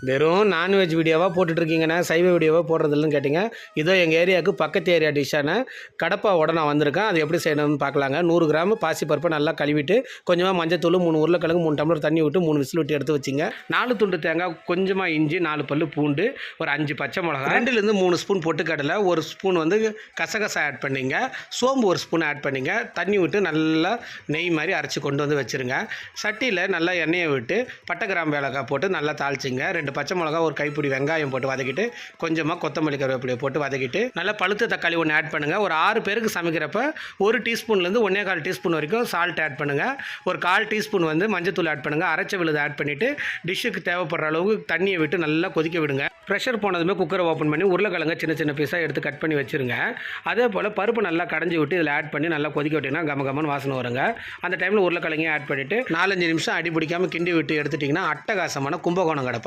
வெறும் நான்வெஜ் வீடியோவாக போட்டுட்ருக்கீங்கண்ணா, சைவ வீடியோவாக போடுறதில்லன்னு கேட்டிங்க. இதோ எங்கள் ஏரியாவுக்கு பக்கத்து ஏரியா டிஷ்ஷான கடப்பாவோட நான் வந்திருக்கேன். அது எப்படி செய்யணும்னு பார்க்கலாங்க. 100 கிராம் பாசிப்பருப்பை நல்லா கழுவிட்டு கொஞ்சமாக மஞ்சத்தூள், 3 உருளைக்கிழங்கு, 3 டம்ளர் தண்ணி விட்டு 3 விசில் விட்டு எடுத்து வச்சிங்க. 4 துண்டு தேங்காய், கொஞ்சமாக இஞ்சி, 4 பல்லு பூண்டு, ஒரு 5 பச்சை மிளகா, 2லேருந்து 3 ஸ்பூன் பொட்டுக்கடலை, 1 ஸ்பூன் வந்து கசகசா ஆட் பண்ணிங்க, சோம்பு 1 ஸ்பூன் ஆட் பண்ணிங்க. தண்ணி விட்டு நல்லா நெய் மாதிரி அரைச்சி கொண்டு வந்து வச்சுருங்க. சட்டியில் நல்லா எண்ணெயை விட்டு பட்டை கிராம்பு ஏலக்காய் போட்டு நல்லா தாளிச்சிங்க. 2 பச்சை மிளகா, ஒரு கைப்பிடி வெங்காயம் போட்டு வதக்கிட்டு கொஞ்சமாக கொத்தமல்லி கருவேப்பிலையை போட்டு வதக்கிட்டு நல்லா பழுத்த தக்காளி ஒன்று ஆட் பண்ணுங்கள். ஒரு 6 பேருக்கு சமைக்கிறப்ப 1 டீஸ்பூன்லேருந்து 1.25 டீஸ்பூன் வரைக்கும் சால்ட் ஆட் பண்ணுங்கள். ஒரு 1/4 டீஸ்பூன் வந்து மஞ்சத்தூள் ஆட் பண்ணுங்கள். அரைச்ச விழுது ஆட் பண்ணிவிட்டு டிஷ்ஷுக்கு தேவைப்படுற அளவுக்கு தண்ணியை விட்டு நல்லா கொதிக்க விடுங்க. ப்ரெஷர் போனதுமே குக்கரை ஓப்பன் பண்ணி உருளைக்கிழங்க சின்ன சின்ன பீஸாக எடுத்து கட் பண்ணி வச்சுருங்க. அதே போல் பருப்பு நல்லா கடைஞ்சி விட்டு இதில் ஆட் பண்ணி நல்லா கொதிக்க விட்டிங்கன்னா கமகமன்னு வாசனை வருங்க. அந்த டைமில் உருளைக்கிழங்கையும் ஆட் பண்ணிவிட்டு 4-5 நிமிஷம் அடி பிடிக்காமல் கிண்டி விட்டு எடுத்துட்டிங்கன்னா அட்டகாசமான கும்பகோணம் கடப்பை